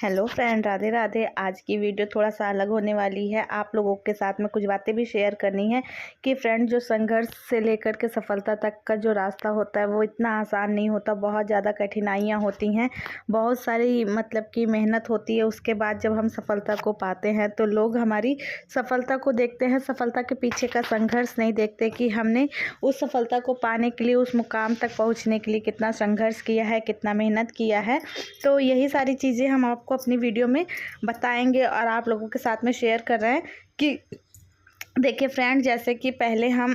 Hello friend, Radhe Radhe. आज की video थोड़ा सा अलग होने वाली है। आप लोगों के साथ में कुछ बातें भी शेयर करनी है कि फ्रेंड, जो संघर्ष से लेकर के सफलता तक का जो रास्ता होता है वो इतना आसान नहीं होता। बहुत ज़्यादा कठिनाइयाँ होती हैं, बहुत सारी मतलब की मेहनत होती है। उसके बाद जब हम सफलता को पाते हैं तो लोग हमारी सफलता को देखते हैं, सफलता के पीछे का संघर्ष नहीं देखते कि हमने उस सफलता को पाने के लिए, उस मुकाम तक पहुँचने के लिए कितना संघर्ष किया है, कितना मेहनत किया है। तो यही सारी चीज़ें हम आपको अपनी वीडियो में बताएंगे और आप लोगों के साथ में शेयर कर रहे हैं कि देखिए फ्रेंड, जैसे कि पहले हम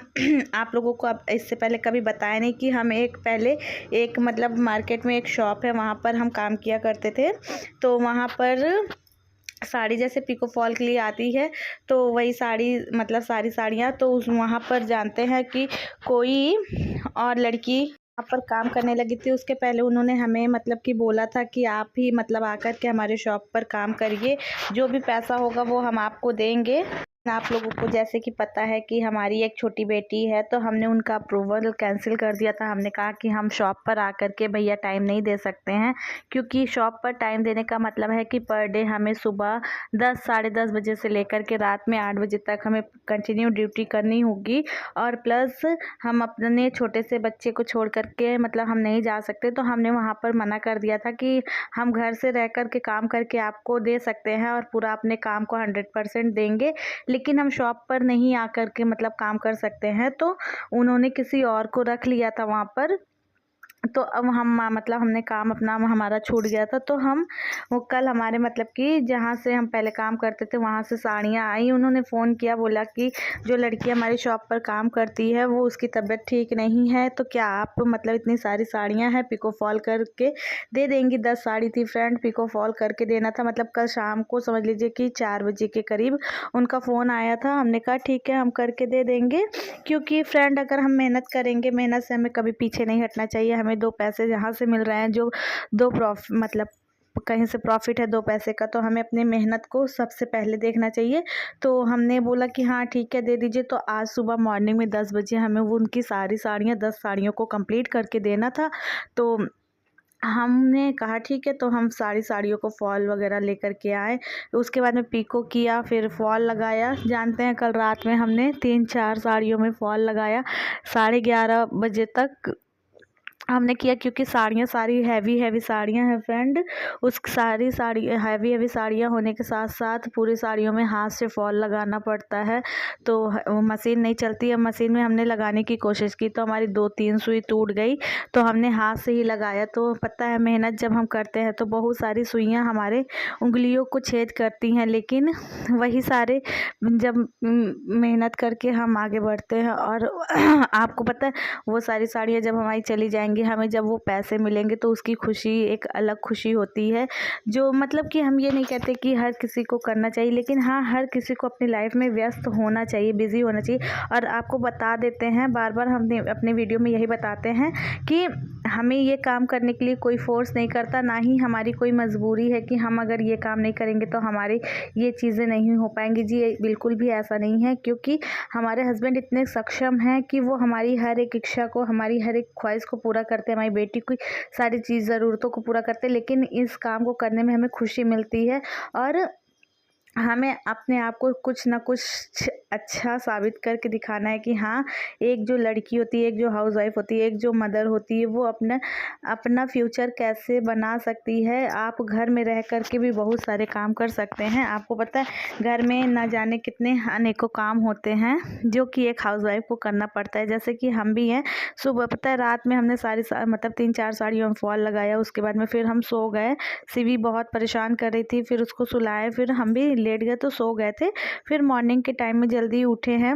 आप लोगों को अब इससे पहले कभी बताया नहीं कि हम एक मतलब मार्केट में एक शॉप है, वहाँ पर हम काम किया करते थे। तो वहाँ पर साड़ी जैसे पिको फॉल के लिए आती है, तो वही साड़ी मतलब सारी साड़ियाँ तो उस वहाँ पर जानते हैं कि कोई और लड़की वहाँ पर काम करने लगी थी। उसके पहले उन्होंने हमें मतलब कि बोला था कि आप ही मतलब आकर के हमारे शॉप पर काम करिए, जो भी पैसा होगा वो हम आपको देंगे। आप लोगों को जैसे कि पता है कि हमारी एक छोटी बेटी है, तो हमने उनका अप्रूवल कैंसिल कर दिया था। हमने कहा कि हम शॉप पर आकर के भैया टाइम नहीं दे सकते हैं, क्योंकि शॉप पर टाइम देने का मतलब है कि पर डे हमें सुबह 10 साढ़े 10 बजे से लेकर के रात में 8 बजे तक हमें कंटिन्यू ड्यूटी करनी होगी। और प्लस हम अपने छोटे से बच्चे को छोड़ करके मतलब हम नहीं जा सकते। तो हमने वहाँ पर मना कर दिया था कि हम घर से रह कर के काम करके आपको दे सकते हैं और पूरा अपने काम को 100% देंगे, लेकिन हम शॉप पर नहीं आकर के मतलब काम कर सकते हैं। तो उन्होंने किसी और को रख लिया था वहाँ पर। तो अब हम मतलब हमने काम अपना हमारा छूट गया था। तो हम वो कल हमारे मतलब कि जहाँ से हम पहले काम करते थे वहाँ से साड़ियाँ आई। उन्होंने फ़ोन किया, बोला कि जो लड़की हमारी शॉप पर काम करती है वो उसकी तबीयत ठीक नहीं है, तो क्या आप मतलब इतनी सारी साड़ियाँ हैं पिको फॉल करके दे देंगी। 10 साड़ी थी फ्रेंड, पिको फॉल करके देना था। मतलब कल शाम को समझ लीजिए कि 4 बजे के करीब उनका फ़ोन आया था। हमने कहा ठीक है, हम करके दे देंगे, क्योंकि फ्रेंड अगर हम मेहनत करेंगे, मेहनत से हमें कभी पीछे नहीं हटना चाहिए। हमें दो पैसे जहाँ से मिल रहे हैं, जो दो मतलब कहीं से प्रॉफिट है 2 पैसे का, तो हमें अपनी मेहनत को सबसे पहले देखना चाहिए। तो हमने बोला कि हाँ ठीक है, दे दीजिए। तो आज सुबह मॉर्निंग में 10 बजे हमें वो उनकी सारी साड़ियाँ 10 साड़ियों को कंप्लीट करके देना था। तो हमने कहा ठीक है, तो हम सारी साड़ियों को फॉल वगैरह लेकर के आए। उसके बाद में पीको किया, फिर फॉल लगाया। जानते हैं कल रात में हमने 3-4 साड़ियों में फॉल लगाया। 11:30 बजे तक हमने किया, क्योंकि साड़ियाँ सारी हैवी साड़ियाँ हैं फ्रेंड। उस सारी साड़ी हैवी साड़ियाँ होने के साथ साथ पूरी साड़ियों में हाथ से फॉल लगाना पड़ता है। तो वो मशीन नहीं चलती है। मशीन में हमने लगाने की कोशिश की तो हमारी 2-3 सुई टूट गई, तो हमने हाथ से ही लगाया। तो पता है, मेहनत जब हम करते हैं तो बहुत सारी सुइयाँ हमारे उंगलियों को छेद करती हैं, लेकिन वही सारे जब मेहनत करके हम आगे बढ़ते हैं। और आपको पता है, वो सारी साड़ियाँ जब हमारी चली जाएंगी, हमें जब वो पैसे मिलेंगे तो उसकी खुशी एक अलग खुशी होती है। जो मतलब कि हम ये नहीं कहते कि हर किसी को करना चाहिए, लेकिन हाँ, हर किसी को अपनी लाइफ में व्यस्त होना चाहिए, बिजी होना चाहिए। और आपको बता देते हैं, बार बार हमने अपने वीडियो में यही बताते हैं कि हमें ये काम करने के लिए कोई फोर्स नहीं करता, ना ही हमारी कोई मजबूरी है कि हम अगर ये काम नहीं करेंगे तो हमारी ये चीज़ें नहीं हो पाएंगी। जी बिल्कुल भी ऐसा नहीं है, क्योंकि हमारे हस्बैंड इतने सक्षम हैं कि वो हमारी हर एक इच्छा को, हमारी हर एक ख्वाहिश को पूरा करते हैं, हमारी बेटी की सारी चीज़ ज़रूरतों को पूरा करते हैं। लेकिन इस काम को करने में हमें खुशी मिलती है और हमें अपने आप को कुछ ना कुछ अच्छा साबित करके दिखाना है कि हाँ, एक जो लड़की होती है, एक जो हाउसवाइफ होती है, एक जो मदर होती है, वो अपना फ्यूचर कैसे बना सकती है। आप घर में रह कर के भी बहुत सारे काम कर सकते हैं। आपको पता है, घर में ना जाने कितने अनेकों काम होते हैं जो कि एक हाउसवाइफ को करना पड़ता है। जैसे कि हम भी हैं, सुबह पता है रात में हमने मतलब 3-4 साड़ियों में फॉल लगाया। उसके बाद में फिर हम सो गए। सिवी बहुत परेशान कर रही थी, फिर उसको सुलाए, फिर हम भी लेट गए तो सो गए थे। फिर मॉर्निंग के टाइम में जल्दी उठे हैं।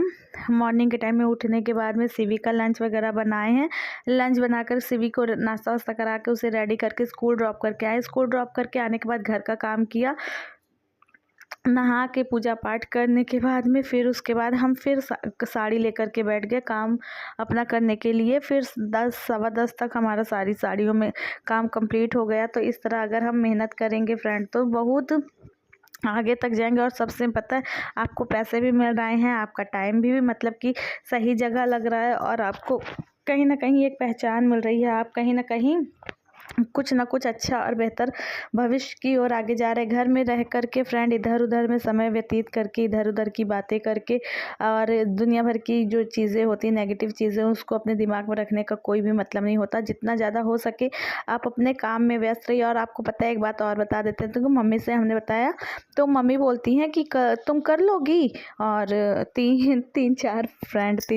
मॉर्निंग के टाइम में उठने के बाद में सिवी का लंच वगैरह बनाए हैं। लंच बनाकर सिवी को नाश्ता वास्ता करा के उसे रेडी करके स्कूल ड्रॉप करके आए। स्कूल ड्रॉप करके आने के बाद घर का काम किया, नहा के पूजा पाठ करने के बाद में फिर उसके बाद हम फिर साड़ी लेकर के बैठ गए काम अपना करने के लिए। फिर 10 सवा 10 तक हमारा सारी साड़ियों में काम कंप्लीट हो गया। तो इस तरह अगर हम मेहनत करेंगे फ्रेंड तो बहुत आगे तक जाएंगे। और सबसे पता है, आपको पैसे भी मिल रहे हैं, आपका टाइम भी मतलब कि सही जगह लग रहा है, और आपको कहीं ना कहीं एक पहचान मिल रही है। आप कहीं ना कहीं कुछ ना कुछ अच्छा और बेहतर भविष्य की ओर आगे जा रहे। घर में रह कर के फ्रेंड इधर उधर में समय व्यतीत करके, इधर उधर की बातें करके और दुनिया भर की जो चीज़ें होती हैं, नेगेटिव चीज़ें, उसको अपने दिमाग में रखने का कोई भी मतलब नहीं होता। जितना ज़्यादा हो सके आप अपने काम में व्यस्त रहिए। और आपको पता है, एक बात और बता देते हैं, तो मम्मी से हमने बताया तो मम्मी बोलती हैं कि तुम कर लोगी। और तीन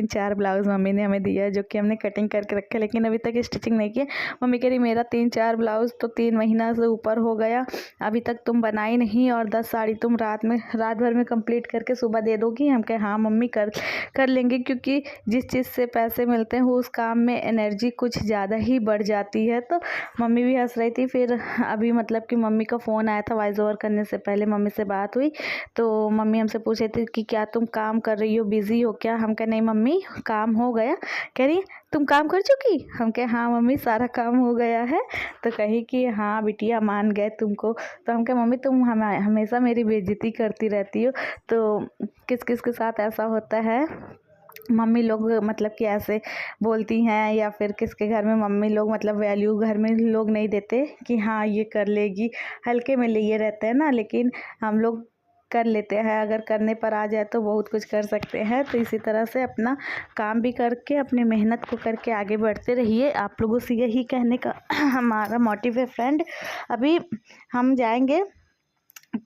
चार ब्लाउज मम्मी ने हमें दिया, जो कि हमने कटिंग करके रखे, लेकिन अभी तक स्टिचिंग नहीं की। मम्मी कह रही मेरा 3-4 ब्लाउज़ तो 3 महीना से ऊपर हो गया, अभी तक तुम बनाई नहीं, और 10 साड़ी तुम रात भर में कंप्लीट करके सुबह दे दोगी। हम कहे हाँ मम्मी, कर लेंगे, क्योंकि जिस चीज़ से पैसे मिलते हैं वो उस काम में एनर्जी कुछ ज़्यादा ही बढ़ जाती है। तो मम्मी भी हंस रही थी। फिर अभी मतलब कि मम्मी का फ़ोन आया था, वॉइस ओवर करने से पहले मम्मी से बात हुई, तो मम्मी हमसे पूछ रही थी कि क्या तुम काम कर रही हो, बिज़ी हो क्या? हम कहे नहीं मम्मी, काम हो गया। कह रही तुम काम कर चुकी? हम कहे हाँ मम्मी, सारा काम हो गया है। तो कही कि हाँ बिटिया, मान गए तुमको। तो हम कहे मम्मी, तुम हमेशा मेरी बेइज्जती करती रहती हो। तो किस किस के साथ ऐसा होता है, मम्मी लोग मतलब कि ऐसे बोलती हैं, या फिर किसके घर में मम्मी लोग मतलब वैल्यू घर में लोग नहीं देते कि हाँ ये कर लेगी, हल्के में लिए रहते हैं ना। लेकिन हम लोग कर लेते हैं, अगर करने पर आ जाए तो बहुत कुछ कर सकते हैं। तो इसी तरह से अपना काम भी करके, अपनी मेहनत को करके आगे बढ़ते रहिए। आप लोगों से यही कहने का हमारा मोटिव है फ्रेंड। अभी हम जाएंगे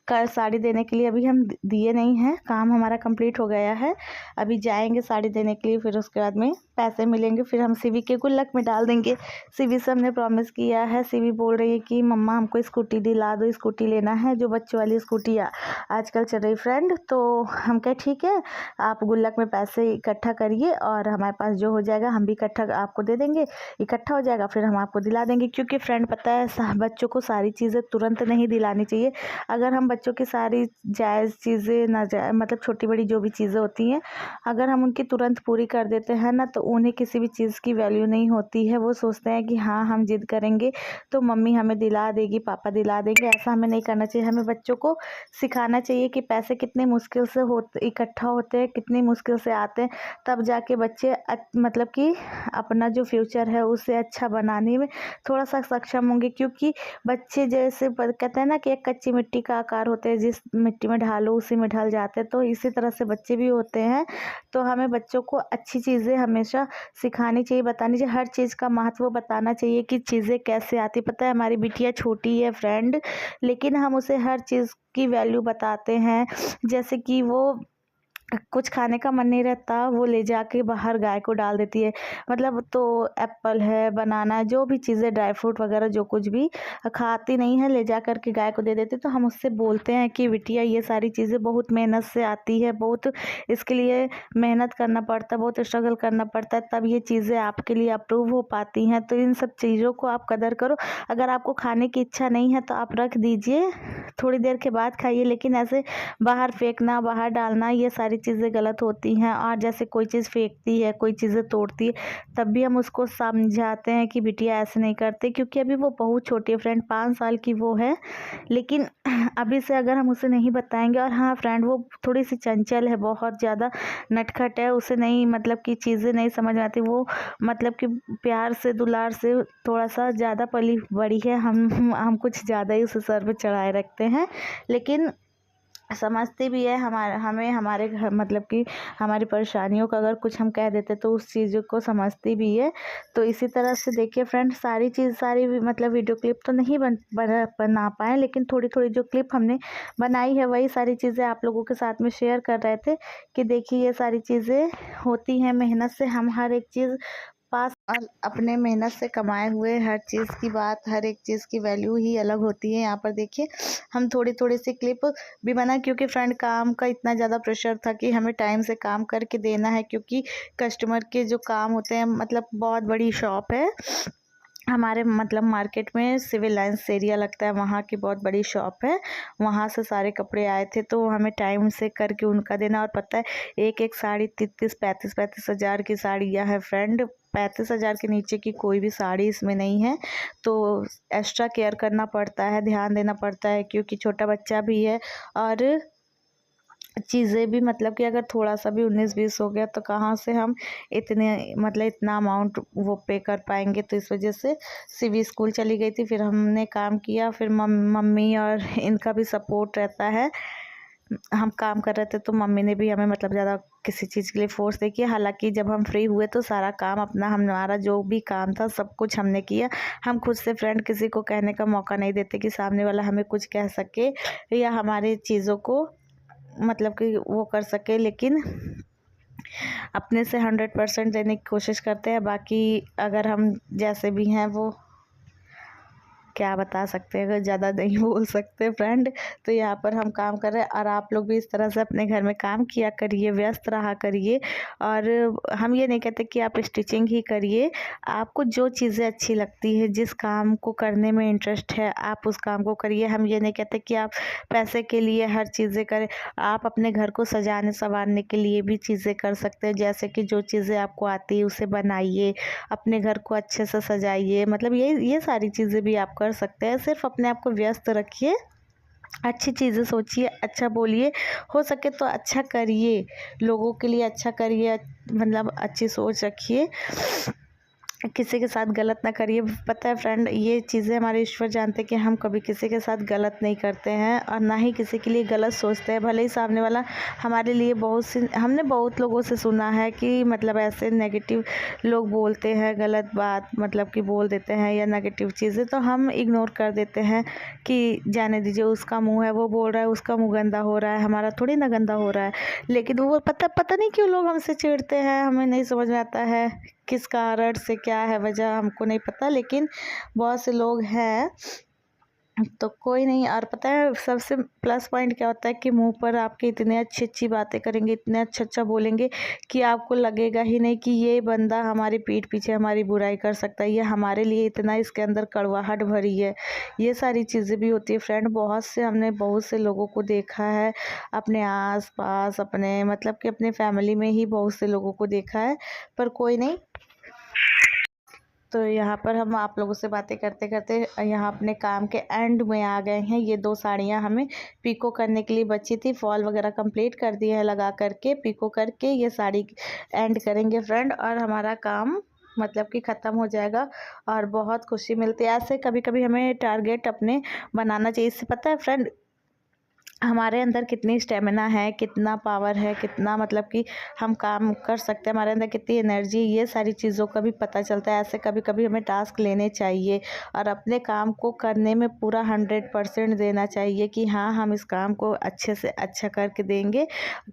कल साड़ी देने के लिए, अभी हम दिए नहीं हैं, काम हमारा कंप्लीट हो गया है। अभी जाएंगे साड़ी देने के लिए, फिर उसके बाद में पैसे मिलेंगे, फिर हम सिवी के गुल्लक में डाल देंगे। सिवी से हमने प्रॉमिस किया है। सिवी बोल रही है कि मम्मा हमको स्कूटी दिला दो, स्कूटी लेना है, जो बच्चों वाली स्कूटी आजकल चल रही फ्रेंड। तो हम कहे ठीक है, आप गुल्लक में पैसे इकट्ठा करिए और हमारे पास जो हो जाएगा हम भी इकट्ठा आपको दे देंगे, इकट्ठा हो जाएगा फिर हम आपको दिला देंगे। क्योंकि फ्रेंड पता है, बच्चों को सारी चीज़ें तुरंत नहीं दिलानी चाहिए। अगर हम बच्चों की सारी जायज़ चीज़ें, मतलब छोटी बड़ी जो भी चीज़ें होती हैं, अगर हम उनकी तुरंत पूरी कर देते हैं ना, तो उन्हें किसी भी चीज़ की वैल्यू नहीं होती है। वो सोचते हैं कि हाँ हम जिद करेंगे तो मम्मी हमें दिला देगी, पापा दिला देंगे। ऐसा हमें नहीं करना चाहिए। हमें बच्चों को सिखाना चाहिए कि पैसे कितने मुश्किल से इकट्ठा होते हैं, कितनी मुश्किल से आते हैं, तब जाके बच्चे मतलब कि अपना जो फ्यूचर है उसे अच्छा बनाने में थोड़ा सा सक्षम होंगे। क्योंकि बच्चे जैसे कहते हैं ना कि एक कच्ची मिट्टी का आकार होते हैं, जिस मिट्टी में ढालो उसी में ढल जाते हैं, तो इसी तरह से बच्चे भी होते हैं। तो हमें बच्चों को अच्छी चीज़ें हमेशा सिखानी चाहिए, बतानी चाहिए, हर चीज़ का महत्व बताना चाहिए कि चीज़ें कैसे आती। पता है हमारी बिटिया छोटी है फ्रेंड, लेकिन हम उसे हर चीज़ की वैल्यू बताते हैं। जैसे कि वो कुछ खाने का मन नहीं रहता, वो ले जाके बाहर गाय को डाल देती है। मतलब तो एप्पल है, बनाना, जो भी चीज़ें, ड्राई फ्रूट वगैरह जो कुछ भी खाती नहीं है, ले जा कर के गाय को दे देते। तो हम उससे बोलते हैं कि बिटिया ये सारी चीज़ें बहुत मेहनत से आती है, बहुत इसके लिए मेहनत करना पड़ता है, बहुत स्ट्रगल करना पड़ता है, तब ये चीज़ें आपके लिए अप्रूव हो पाती हैं। तो इन सब चीज़ों को आप कदर करो। अगर आपको खाने की इच्छा नहीं है तो आप रख दीजिए, थोड़ी देर के बाद खाइए, लेकिन ऐसे बाहर फेंकना, बाहर डालना, ये सारी चीज़ें गलत होती हैं। और जैसे कोई चीज़ फेंकती है, कोई चीज़ें तोड़ती है, तब भी हम उसको समझाते हैं कि बिटिया ऐसे नहीं करते, क्योंकि अभी वो बहुत छोटी है फ्रेंड, 5 साल की वो है। लेकिन अभी से अगर हम उसे नहीं बताएंगे, और हाँ फ्रेंड वो थोड़ी सी चंचल है, बहुत ज़्यादा नटखट है, उसे नहीं मतलब कि चीज़ें नहीं समझ में आती। वो मतलब कि प्यार से, दुलार से थोड़ा सा ज़्यादा पली बड़ी है। हम कुछ ज़्यादा ही उसे सर पे चढ़ाए रखते हैं, लेकिन समझती भी है हमें, हमारे घर मतलब कि हमारी परेशानियों का अगर कुछ हम कह देते तो उस चीज़ को समझती भी है। तो इसी तरह से देखिए फ्रेंड, सारी मतलब वीडियो क्लिप तो नहीं बना पाए, लेकिन थोड़ी थोड़ी जो क्लिप हमने बनाई है वही सारी चीज़ें आप लोगों के साथ में शेयर कर रहे थे कि देखिए ये सारी चीज़ें होती हैं मेहनत से। हम हर एक चीज़ पास, और अपने मेहनत से कमाए हुए हर चीज़ की बात, हर एक चीज़ की वैल्यू ही अलग होती है। यहाँ पर देखिए हम थोड़ी थोड़ी सी क्लिप भी बना, क्योंकि फ्रेंड काम का इतना ज़्यादा प्रेशर था कि हमें टाइम से काम करके देना है, क्योंकि कस्टमर के जो काम होते हैं, मतलब बहुत बड़ी शॉप है हमारे, मतलब मार्केट में सिविल लाइंस एरिया लगता है, वहाँ की बहुत बड़ी शॉप है। वहाँ से सारे कपड़े आए थे, तो हमें टाइम से करके उनका देना। और पता है एक एक साड़ी 35 हज़ार की साड़ियाँ है फ्रेंड, 35 हज़ार के नीचे की कोई भी साड़ी इसमें नहीं है। तो एक्स्ट्रा केयर करना पड़ता है, ध्यान देना पड़ता है, क्योंकि छोटा बच्चा भी है। और चीज़ें भी मतलब कि अगर थोड़ा सा भी 19-20 हो गया तो कहाँ से हम इतने मतलब इतना अमाउंट वो पे कर पाएंगे। तो इस वजह से सीवी स्कूल चली गई थी, फिर हमने काम किया, फिर मम्मी और इनका भी सपोर्ट रहता है। हम काम कर रहे थे तो मम्मी ने भी हमें मतलब ज़्यादा किसी चीज़ के लिए फोर्स नहीं किया। हालांकि जब हम फ्री हुए तो सारा काम अपना हमारा जो भी काम था सब कुछ हमने किया। हम खुद से फ्रेंड किसी को कहने का मौका नहीं देते कि सामने वाला हमें कुछ कह सके या हमारी चीज़ों को मतलब कि वो कर सके, लेकिन अपने से 100% देने की कोशिश करते हैं। बाकी अगर हम जैसे भी हैं वो क्या बता सकते हैं, अगर ज़्यादा नहीं बोल सकते फ्रेंड। तो यहाँ पर हम काम कर रहे हैं और आप लोग भी इस तरह से अपने घर में काम किया करिए, व्यस्त रहा करिए। और हम ये नहीं कहते कि आप स्टिचिंग ही करिए, आपको जो चीज़ें अच्छी लगती है, जिस काम को करने में इंटरेस्ट है आप उस काम को करिए। हम ये नहीं कहते कि आप पैसे के लिए हर चीज़ें करें, आप अपने घर को सजाने संवारने के लिए भी चीज़ें कर सकते हैं। जैसे कि जो चीज़ें आपको आती है उसे बनाइए, अपने घर को अच्छे से सजाइए, मतलब ये सारी चीज़ें भी आप कर सकते हैं। सिर्फ अपने आप को व्यस्त रखिए, अच्छी चीज़ें सोचिए, अच्छा बोलिए, हो सके तो अच्छा करिए, लोगों के लिए अच्छा करिए, मतलब अच्छी सोच रखिए, किसी के साथ गलत ना करिए। पता है फ्रेंड, ये चीज़ें हमारे ईश्वर जानते हैं कि हम कभी किसी के साथ गलत नहीं करते हैं और ना ही किसी के लिए गलत सोचते हैं। भले ही सामने वाला हमारे लिए हमने बहुत लोगों से सुना है कि मतलब ऐसे नेगेटिव लोग बोलते हैं, गलत बात मतलब कि बोल देते हैं या नेगेटिव चीज़ें, तो हम इग्नोर कर देते हैं कि जाने दीजिए, उसका मुँह है, वो बोल रहा है, उसका मुँह गंदा हो रहा है, हमारा थोड़ी ना गंदा हो रहा है। लेकिन वो पता नहीं क्यों लोग हमसे चिढ़ते हैं, हमें नहीं समझ में आता है किस कारण से, क्या है वजह हमको नहीं पता, लेकिन बहुत से लोग हैं। तो कोई नहीं। और पता है सबसे प्लस पॉइंट क्या होता है कि मुंह पर आपके इतने अच्छी अच्छी बातें करेंगे, इतने अच्छा बोलेंगे कि आपको लगेगा ही नहीं कि ये बंदा हमारी पीठ पीछे हमारी बुराई कर सकता है, ये हमारे लिए इतना इसके अंदर कड़वाहट भरी है। ये सारी चीज़ें भी होती है फ्रेंड। हमने बहुत से लोगों को देखा है अपने आस पास, अपने मतलब कि अपने फैमिली में ही बहुत से लोगों को देखा है, पर कोई नहीं। तो यहाँ पर हम आप लोगों से बातें करते करते यहाँ अपने काम के एंड में आ गए हैं। ये 2 साड़ियाँ हमें पीको करने के लिए बची थी, फॉल वगैरह कंप्लीट कर दिए हैं लगा करके, पीको करके ये साड़ी एंड करेंगे फ्रेंड, और हमारा काम मतलब कि ख़त्म हो जाएगा और बहुत खुशी मिलती है। ऐसे कभी कभी हमें टारगेट अपने बनाना चाहिए। इससे पता है फ्रेंड हमारे अंदर कितनी स्टेमिना है, कितना पावर है, कितना मतलब कि हम काम कर सकते हैं, हमारे अंदर कितनी एनर्जी, ये सारी चीज़ों का भी पता चलता है। ऐसे कभी कभी हमें टास्क लेने चाहिए और अपने काम को करने में पूरा 100% देना चाहिए कि हाँ हम इस काम को अच्छे से अच्छा करके देंगे,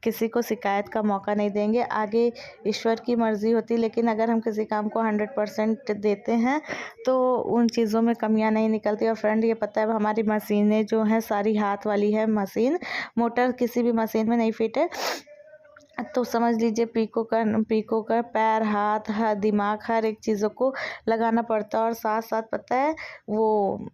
किसी को शिकायत का मौका नहीं देंगे। आगे ईश्वर की मर्ज़ी होती है, लेकिन अगर हम किसी काम को 100% देते हैं तो उन चीज़ों में कमियां नहीं निकलती। और फ्रेंड ये पता है हमारी मशीनें जो हैं सारी हाथ वाली है मशीन, मोटर किसी भी मशीन में नहीं फिट है। तो समझ लीजिए पीको का पैर, हाथ, दिमाग, हर एक चीज़ों को लगाना पड़ता है। और साथ साथ पता है वो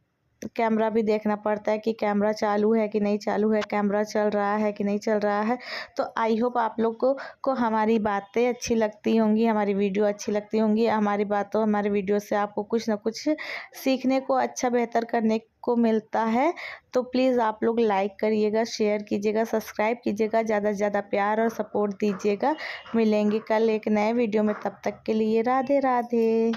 कैमरा भी देखना पड़ता है कि कैमरा चालू है कि नहीं चालू है, कैमरा चल रहा है कि नहीं चल रहा है। तो आई होप आप लोग को हमारी बातें अच्छी लगती होंगी, हमारी वीडियो अच्छी लगती होंगी। हमारी बातों हमारी वीडियो से आपको कुछ ना कुछ सीखने को, अच्छा बेहतर करने को मिलता है। तो प्लीज़ आप लोग लाइक करिएगा, शेयर कीजिएगा, सब्सक्राइब कीजिएगा, ज़्यादा से ज़्यादा प्यार और सपोर्ट दीजिएगा। मिलेंगे कल एक नए वीडियो में, तब तक के लिए राधे राधे।